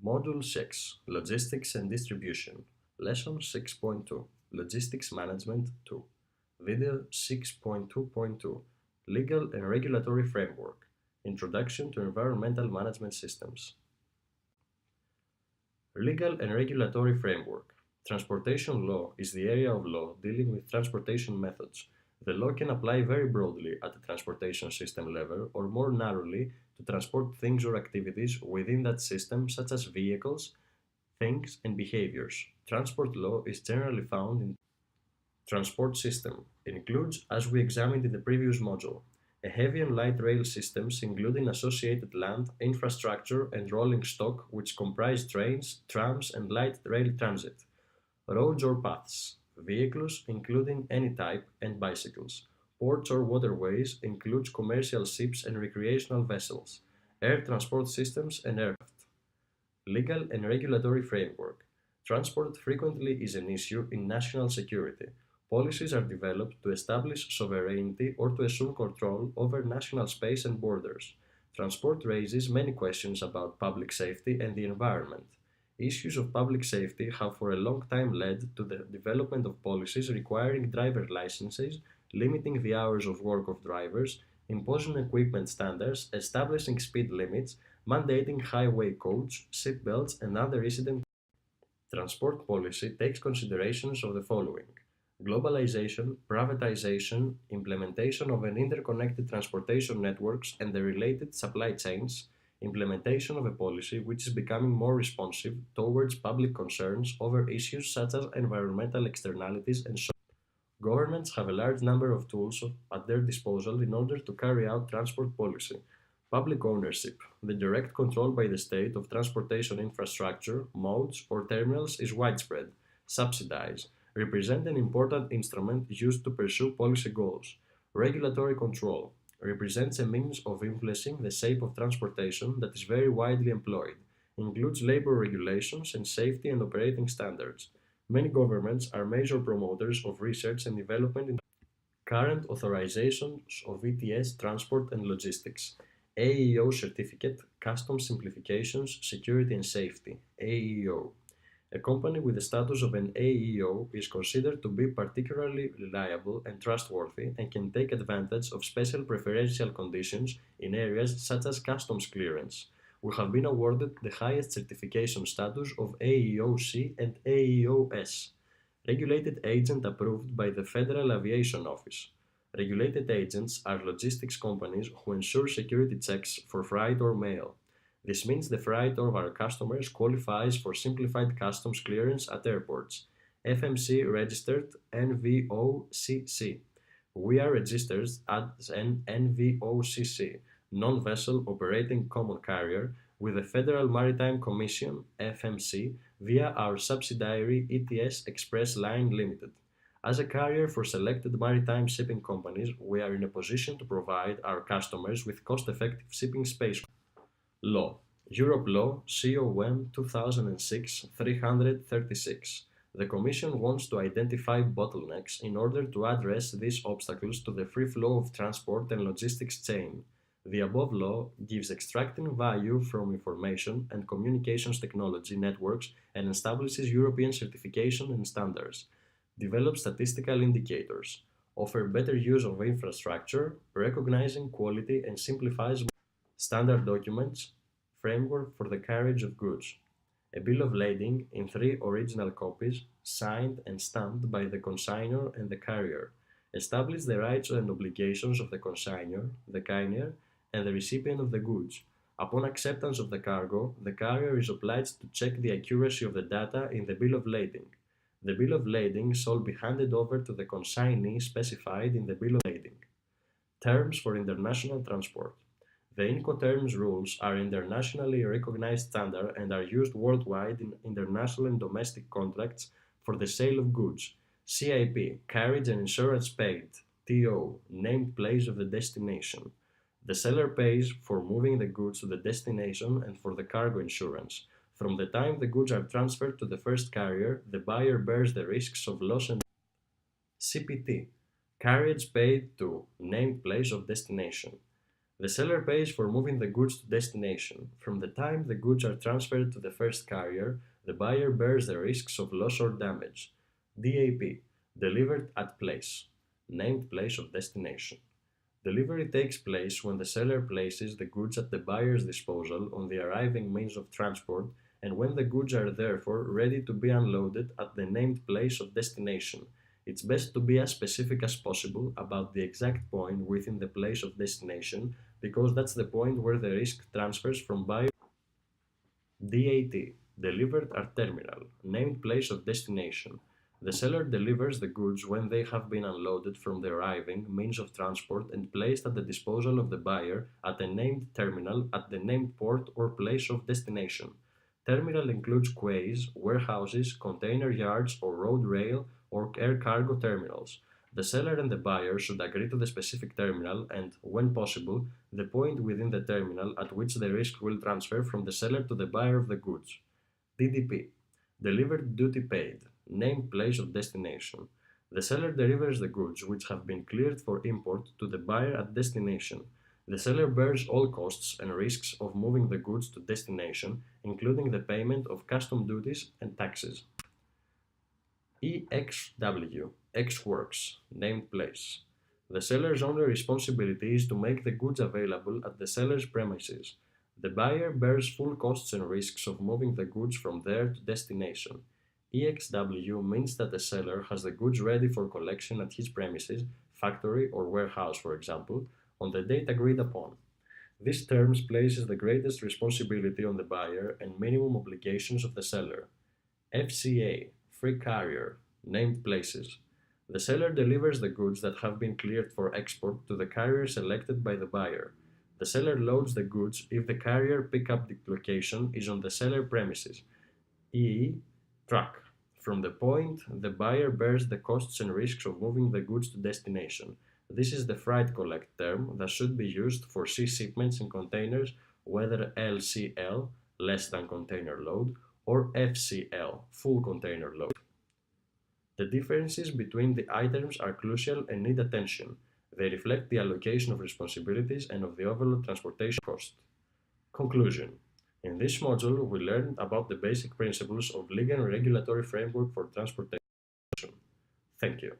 Module 6 Logistics and Distribution Lesson 6.2 Logistics Management 2 Video 6.2.2 Legal and Regulatory Framework Introduction to Environmental Management Systems. Legal and Regulatory Framework. Transportation law is the area of law dealing with transportation methods. The law can apply very broadly at the transportation system level or more narrowly to transport things or activities within that system, such as vehicles, things, and behaviors. Transport law is generally found in transport system. It includes, as we examined in the previous module, a heavy and light rail systems including associated land, infrastructure, and rolling stock which comprise trains, trams, and light rail transit, roads or paths, vehicles including any type, and bicycles. Ports or waterways includes commercial ships and recreational vessels, air transport systems, and aircraft. Legal and regulatory framework. Transport frequently is an issue in national security. Policies are developed to establish sovereignty or to assume control over national space and borders. Transport raises many questions about public safety and the environment. Issues of public safety have for a long time led to the development of policies requiring driver licenses, limiting the hours of work of drivers, imposing equipment standards, establishing speed limits, mandating highway codes, seat belts, and other incident. Transport policy takes considerations of the following: globalization, privatization, implementation of an interconnected transportation networks and the related supply chains, implementation of a policy which is becoming more responsive towards public concerns over issues such as environmental externalities and so. Governments have a large number of tools at their disposal in order to carry out transport policy. Public ownership, the direct control by the state of transportation infrastructure, modes, or terminals is widespread. Subsidize, represent an important instrument used to pursue policy goals. Regulatory control, represents a means of influencing the shape of transportation that is very widely employed, includes labor regulations and safety and operating standards. Many governments are major promoters of research and development in current authorizations of ETS transport and logistics. AEO certificate, Customs Simplifications, Security and Safety, AEO. A company with the status of an AEO is considered to be particularly reliable and trustworthy and can take advantage of special preferential conditions in areas such as customs clearance. We have been awarded the highest certification status of AEO-C and AEO-S. Regulated agent approved by the Federal Aviation Office. Regulated agents are logistics companies who ensure security checks for freight or mail. This means the freight of our customers qualifies for simplified customs clearance at airports. FMC registered NVOCC. We are registered as an NVOCC, non-vessel operating common carrier, with the Federal Maritime Commission FMC via our subsidiary ETS Express Line Limited. As a carrier for selected maritime shipping companies, we are in a position to provide our customers with cost-effective shipping space. Law. Europe Law COM 2006-336. The Commission wants to identify bottlenecks in order to address these obstacles to the free flow of transport and logistics chain. The above law gives extracting value from information and communications technology networks and establishes European certification and standards, develops statistical indicators, offer better use of infrastructure, recognizing quality and simplifies standard documents, framework for the carriage of goods. A bill of lading in 3 original copies, signed and stamped by the consignor and the carrier, establish the rights and obligations of the consignor, the carrier, and the recipient of the goods. Upon acceptance of the cargo, the carrier is obliged to check the accuracy of the data in the bill of lading. The bill of lading shall be handed over to the consignee specified in the bill of lading. Terms for international transport. The Incoterms rules are internationally recognized standard and are used worldwide in international and domestic contracts for the sale of goods. CIP, carriage and insurance paid. TO, named place of the destination. The seller pays for moving the goods to the destination and for the cargo insurance. From the time the goods are transferred to the first carrier, the buyer bears the risks of loss and CPT, carriage paid to named place of destination. The seller pays for moving the goods to destination. From the time the goods are transferred to the first carrier, the buyer bears the risks of loss or damage. DAP, delivered at place, named place of destination. Delivery takes place when the seller places the goods at the buyer's disposal on the arriving means of transport and when the goods are therefore ready to be unloaded at the named place of destination. It's best to be as specific as possible about the exact point within the place of destination because that's the point where the risk transfers from buyer. DAT, delivered at terminal, named place of destination. The seller delivers the goods when they have been unloaded from the arriving means of transport and placed at the disposal of the buyer at a named terminal at the named port or place of destination. Terminal includes quays, warehouses, container yards, or road rail or air cargo terminals. The seller and the buyer should agree to the specific terminal and, when possible, the point within the terminal at which the risk will transfer from the seller to the buyer of the goods. DDP, delivered duty paid, named place of destination. The seller delivers the goods which have been cleared for import to the buyer at destination. The seller bears all costs and risks of moving the goods to destination, including the payment of custom duties and taxes. EXW, X works, named place. The seller's only responsibility is to make the goods available at the seller's premises. The buyer bears full costs and risks of moving the goods from there to destination. EXW means that the seller has the goods ready for collection at his premises, factory or warehouse for example, on the date agreed upon. This term places the greatest responsibility on the buyer and minimum obligations of the seller. FCA, free carrier, named places. The seller delivers the goods that have been cleared for export to the carrier selected by the buyer. The seller loads the goods if the carrier pickup location is on the seller premises. E. Truck. From the point, the buyer bears the costs and risks of moving the goods to destination. This is the freight collect term that should be used for sea shipments in containers, whether LCL, less than container load, or FCL, full container load. The differences between the items are crucial and need attention. They reflect the allocation of responsibilities and of the overall transportation cost. Conclusion. In this module, we learned about the basic principles of legal and regulatory framework for transportation. Thank you.